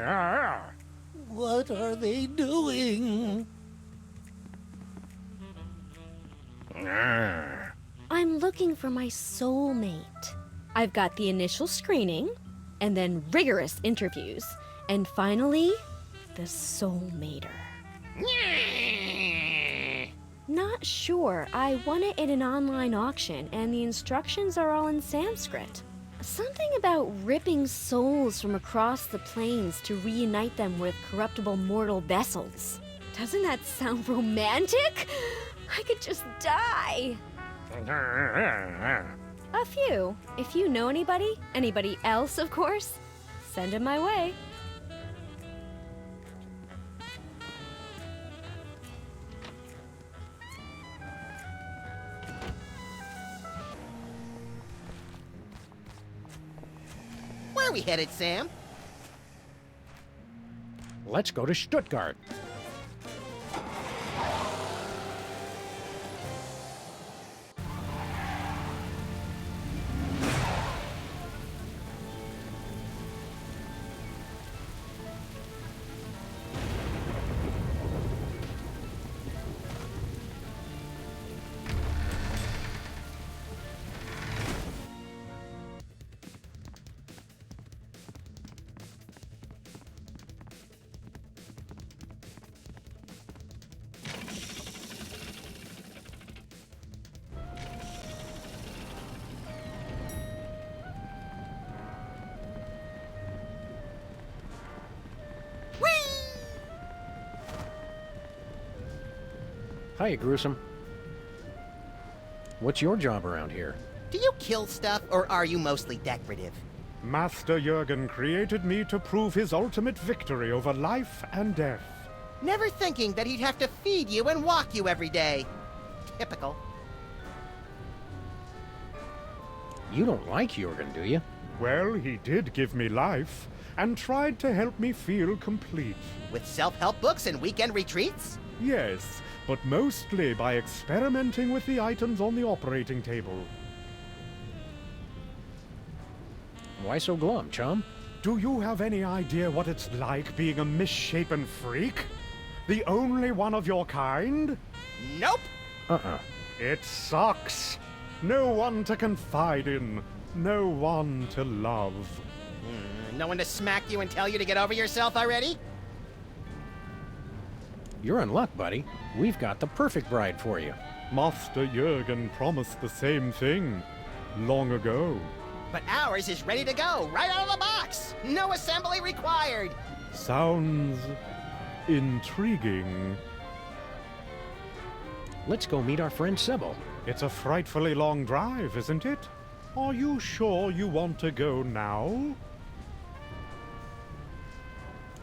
Ah. What are they doing? Ah. I'm looking for my soulmate. I've got the initial screening, and then rigorous interviews, and finally, the soulmater. Not sure. I won it in an online auction, and the instructions are all in Sanskrit. Something about ripping souls from across the plains to reunite them with corruptible mortal vessels. Doesn't that sound romantic? I could just die. A few. If you know anybody else, of course, send them my way. Where are we headed, Sam? Let's go to Stuttgart. Hiya, Gruesome. What's your job around here? Do you kill stuff, or are you mostly decorative? Master Jurgen created me to prove his ultimate victory over life and death. Never thinking that he'd have to feed you and walk you every day. Typical. You don't like Jurgen, do you? Well, he did give me life, and tried to help me feel complete. With self-help books and weekend retreats? Yes, but mostly by experimenting with the items on the operating table. Why so glum, chum? Do you have any idea what it's like being a misshapen freak? The only one of your kind? Nope! It sucks. No one to confide in. No one to love. No one to smack you and tell you to get over yourself already? You're in luck, buddy. We've got the perfect bride for you. Master Jurgen promised the same thing long ago. But ours is ready to go, right out of the box! No assembly required! Sounds intriguing. Let's go meet our friend Sybil. It's a frightfully long drive, isn't it? Are you sure you want to go now?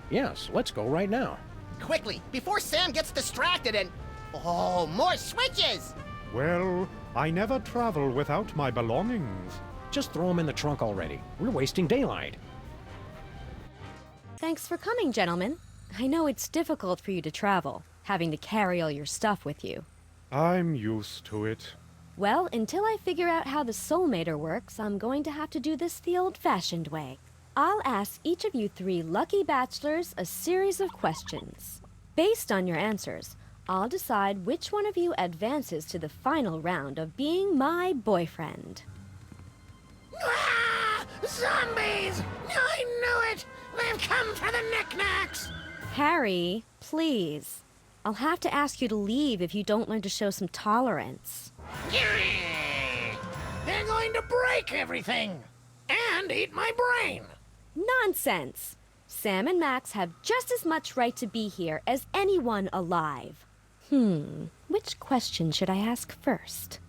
Yes, let's go right now. Quickly, before Sam gets distracted and... Oh, more switches! Well, I never travel without my belongings. Just throw them in the trunk already. We're wasting daylight. Thanks for coming, gentlemen. I know it's difficult for you to travel, having to carry all your stuff with you. I'm used to it. Well, until I figure out how the soulmater works, I'm going to have to do this the old-fashioned way. I'll ask each of you three lucky bachelors a series of questions. Based on your answers, I'll decide which one of you advances to the final round of being my boyfriend. Ah! Zombies! I knew it! They've come for the knickknacks! Harry, please. I'll have to ask you to leave if you don't learn to show some tolerance. They're going to break everything! And eat my brain! Nonsense! Sam and Max have just as much right to be here as anyone alive. Which question should I ask first?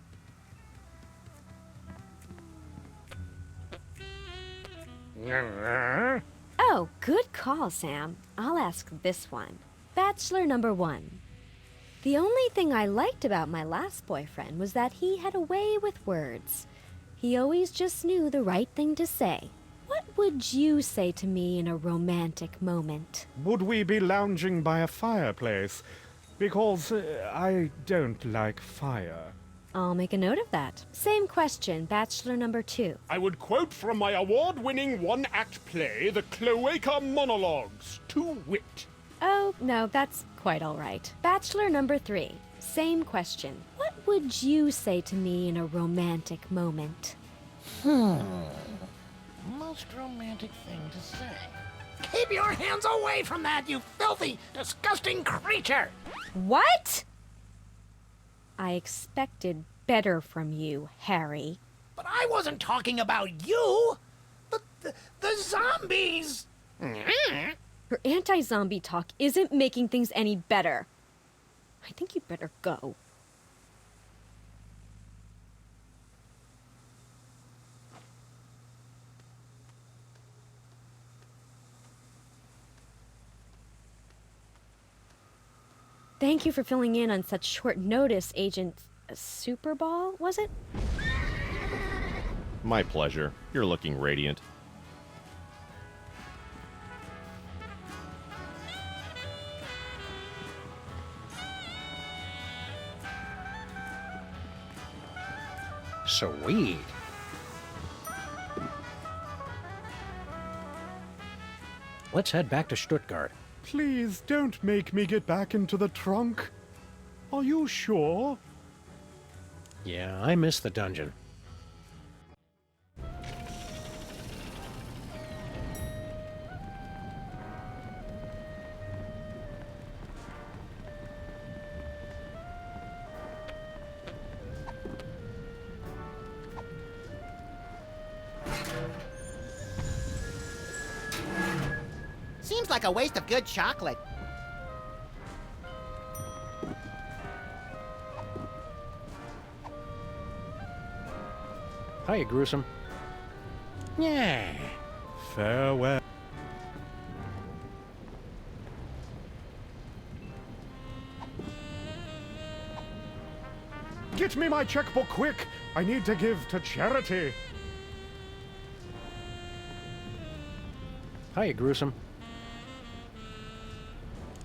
Oh, good call, Sam. I'll ask this one. Bachelor number 1. The only thing I liked about my last boyfriend was that he had a way with words. He always just knew the right thing to say. What would you say to me in a romantic moment? Would we be lounging by a fireplace? Because I don't like fire. I'll make a note of that. Same question, Bachelor number 2. I would quote from my award-winning one-act play, The Cloaca Monologues, to wit. Oh, no, that's quite all right. Bachelor number 3. Same question. What would you say to me in a romantic moment? Most romantic thing to say. Keep your hands away from that, you filthy, disgusting creature! What? I expected better from you, Harry. But I wasn't talking about you! The zombies! Your anti-zombie talk isn't making things any better. I think you'd better go. Thank you for filling in on such short notice, Agent Superball, was it? My pleasure. You're looking radiant. Sweet. Let's head back to Stuttgart. Please don't make me get back into the trunk. Are you sure? Yeah, I miss the dungeon. Seems like a waste of good chocolate. Hiya, Gruesome. Yeah. Farewell. Get me my checkbook quick! I need to give to charity. Hiya, Gruesome.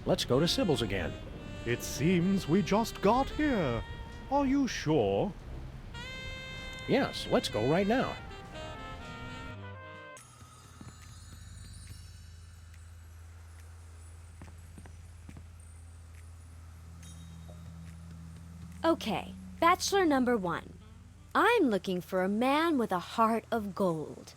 Let's go to Sybil's again. It seems we just got here. Are you sure? Yes, let's go right now. Okay, Bachelor number 1. I'm looking for a man with a heart of gold.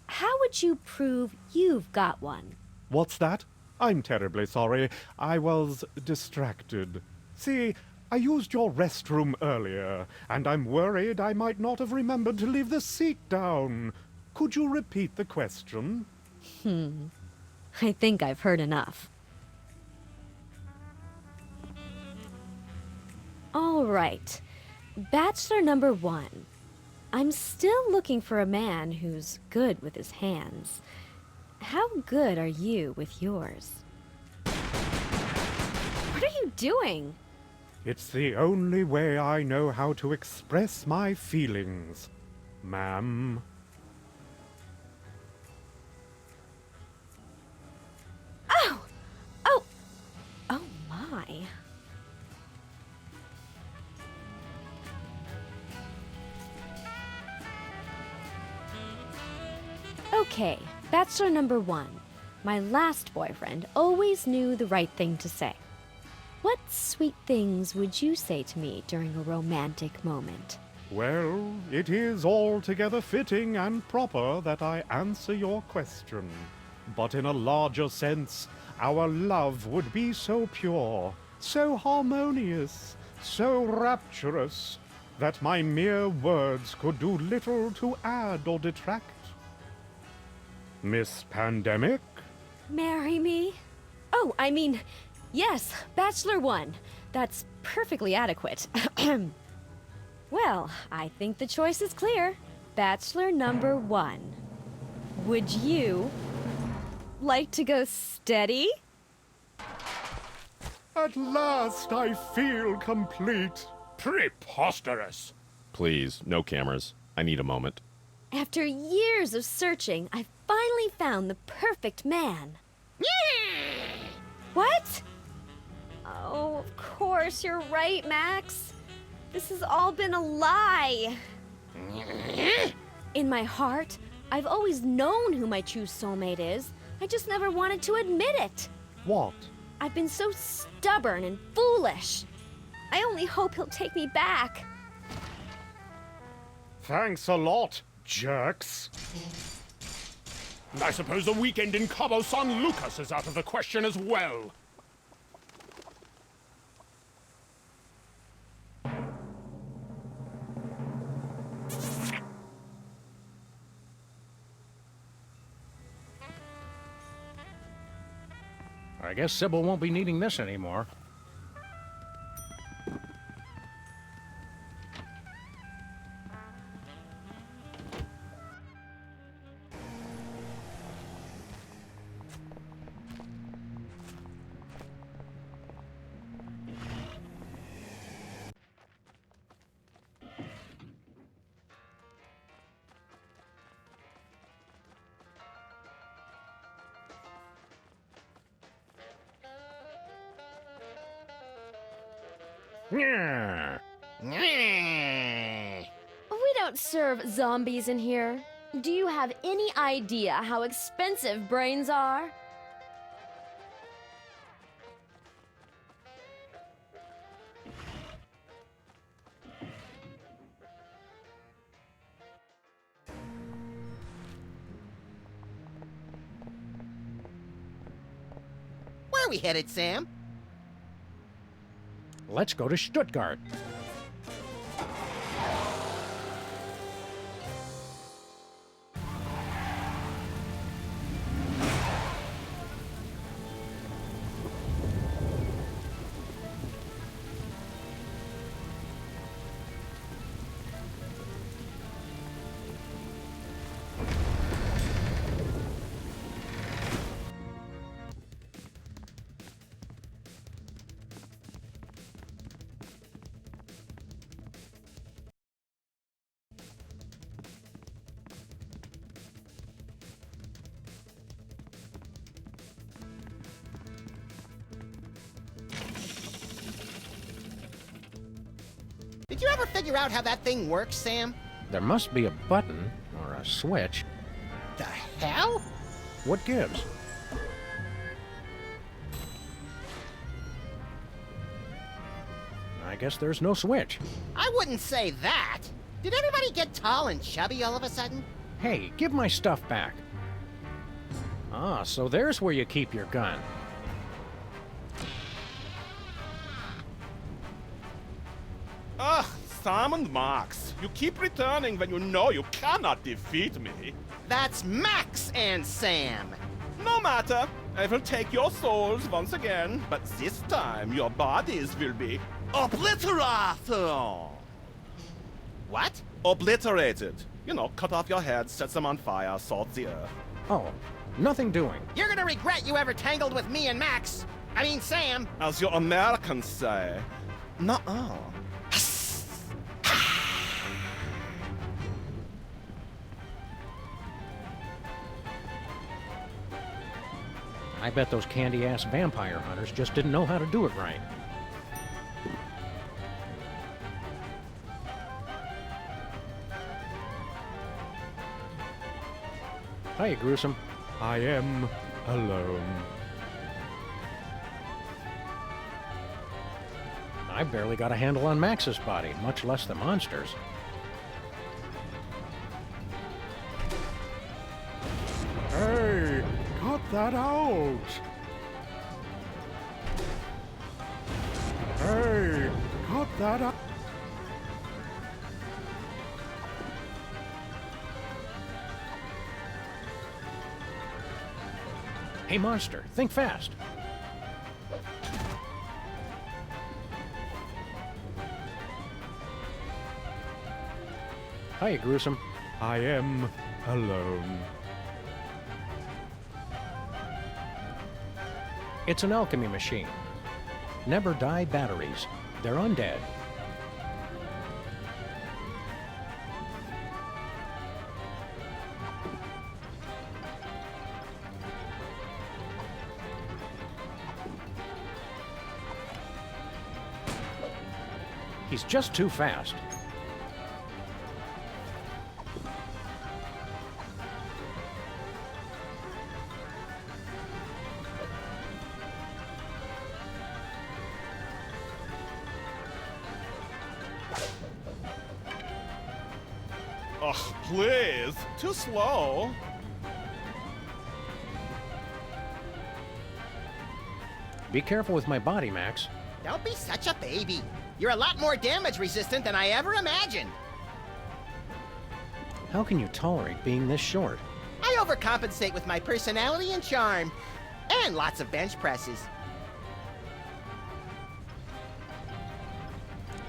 How would you prove you've got one? What's that? I'm terribly sorry. I was distracted. See, I used your restroom earlier, and I'm worried I might not have remembered to leave the seat down. Could you repeat the question? I think I've heard enough. All right, Bachelor number 1. I'm still looking for a man who's good with his hands. How good are you with yours? What are you doing? It's the only way I know how to express my feelings, ma'am. Oh! Oh! Oh my. Okay, Bachelor number 1. My last boyfriend always knew the right thing to say. What sweet things would you say to me during a romantic moment? Well, it is altogether fitting and proper that I answer your question. But in a larger sense, our love would be so pure, so harmonious, so rapturous, that my mere words could do little to add or detract. Miss Pandemic? Marry me? Oh, I mean, yes, Bachelor 1. That's perfectly adequate. Well, I think the choice is clear. Bachelor number 1. Would you like to go steady? At last I feel complete. Preposterous! Please, no cameras. I need a moment. After years of searching, I finally found the perfect man. What? Oh, of course, you're right, Max. This has all been a lie. In my heart, I've always known who my true soulmate is. I just never wanted to admit it. What? I've been so stubborn and foolish. I only hope he'll take me back. Thanks a lot, jerks. I suppose a weekend in Cabo San Lucas is out of the question as well. I guess Sybil won't be needing this anymore. Yeah. We don't serve zombies in here. Do you have any idea how expensive brains are? Where are we headed, Sam? Let's go to Stuttgart. Did you ever figure out how that thing works, Sam? There must be a button or a switch. The hell? What gives? I guess there's no switch. I wouldn't say that. Did everybody get tall and chubby all of a sudden? Hey, give my stuff back. Ah, so there's where you keep your gun. Ugh, Sam and Max. You keep returning when you know you cannot defeat me. That's Max and Sam. No matter. I will take your souls once again, but this time your bodies will be obliterated. What? Obliterated. You know, cut off your head, set them on fire, salt the earth. Oh, nothing doing. You're gonna regret you ever tangled with me and Max. I mean, Sam. As your Americans say. Nuh-uh. I bet those candy-ass vampire hunters just didn't know how to do it right. Hiya, Gruesome. I am alone. I barely got a handle on Max's body, much less the monsters. Hey, cut that out! Hey, cut that out! Hey, monster, think fast. Hiya, Gruesome. I am alone. It's an alchemy machine. Never die batteries. They're undead. He's just too fast. Ugh, please. Too slow. Be careful with my body, Max. Don't be such a baby. You're a lot more damage resistant than I ever imagined. How can you tolerate being this short? I overcompensate with my personality and charm. And lots of bench presses.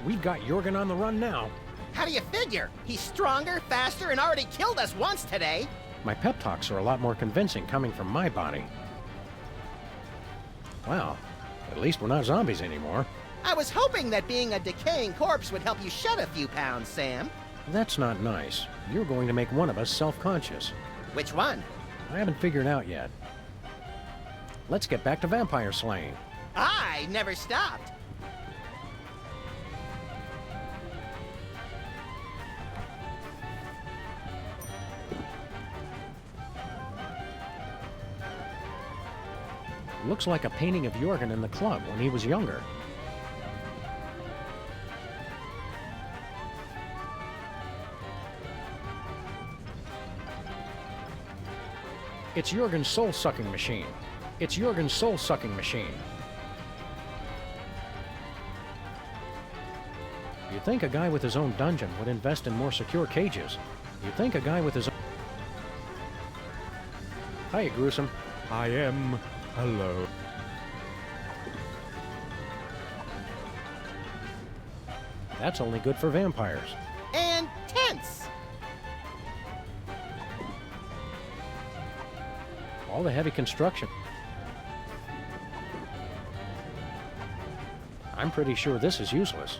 We've got Jurgen on the run now. How do you figure? He's stronger, faster, and already killed us once today. My pep talks are a lot more convincing coming from my body. Well, at least we're not zombies anymore. I was hoping that being a decaying corpse would help you shed a few pounds, Sam. That's not nice. You're going to make one of us self-conscious. Which one? I haven't figured out yet. Let's get back to vampire slaying. I never stopped. Looks like a painting of Jurgen in the club when he was younger. It's Jurgen's soul-sucking machine. It's Jurgen's soul-sucking machine. You'd think a guy with his own dungeon would invest in more secure cages. You'd think a guy with his own... Hiya, Gruesome. I am. Hello. That's only good for vampires. And tense. All the heavy construction. I'm pretty sure this is useless.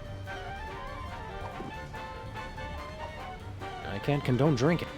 I can't condone drinking.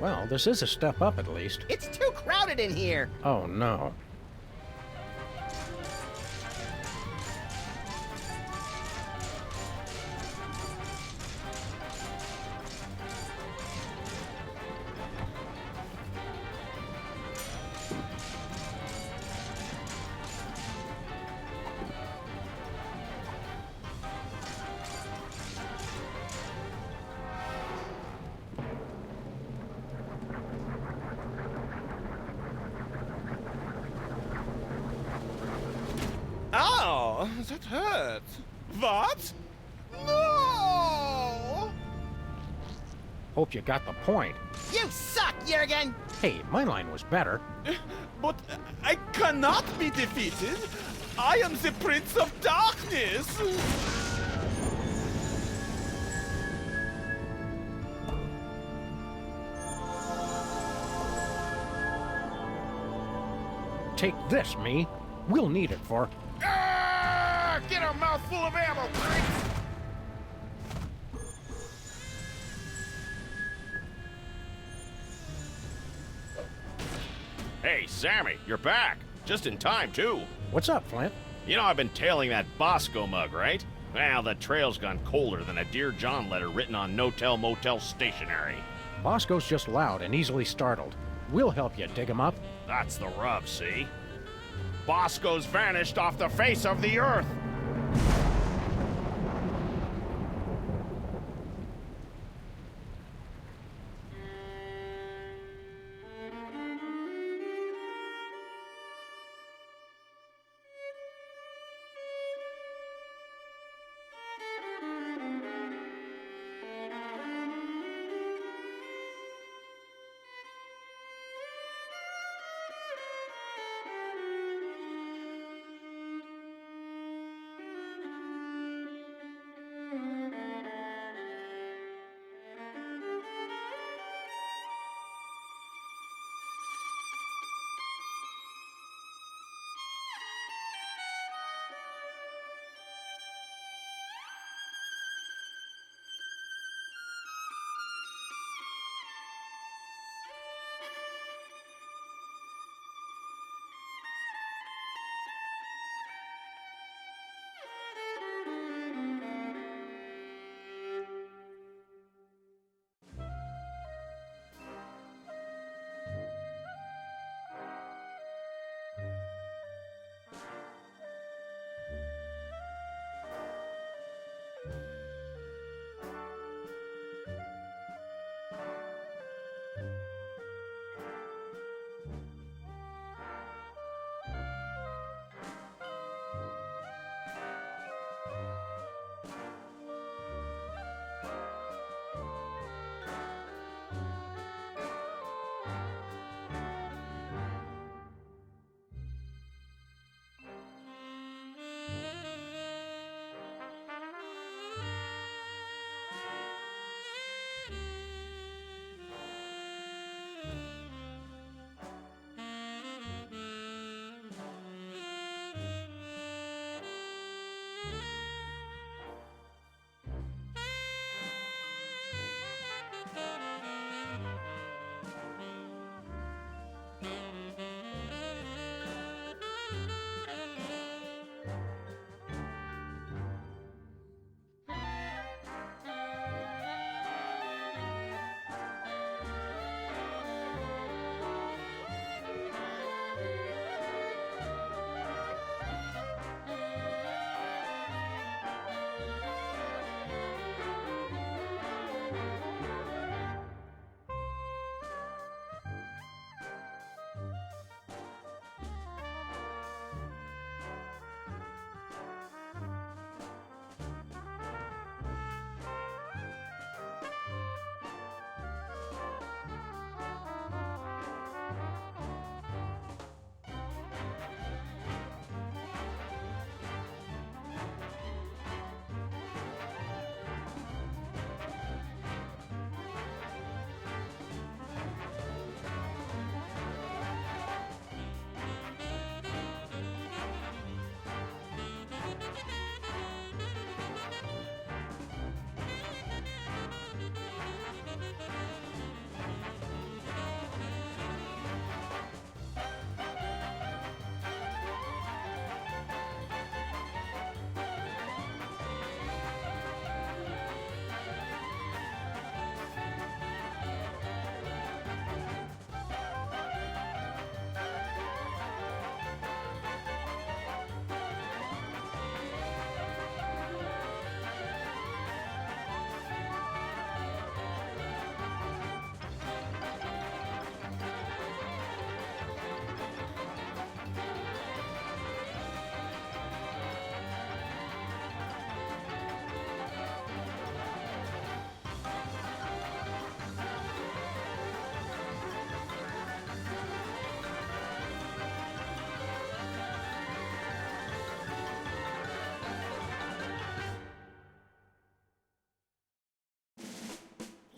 Well, this is a step up at least. It's too crowded in here. Oh no. Ow! That hurts. What? No! Hope you got the point. You suck, Jurgen. Hey, my line was better. But I cannot be defeated. I am the Prince of Darkness. Take this, me. We'll need it for... Ah! Get a mouthful of ammo, Prince! Hey, Sammy, you're back. Just in time, too. What's up, Flint? You know I've been tailing that Bosco mug, right? Well, the trail's gone colder than a Dear John letter written on no-tell motel stationery. Bosco's just loud and easily startled. We'll help you dig him up. That's the rub, see? Bosco's vanished off the face of the earth!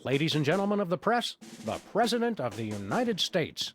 Ladies and gentlemen of the press, the President of the United States.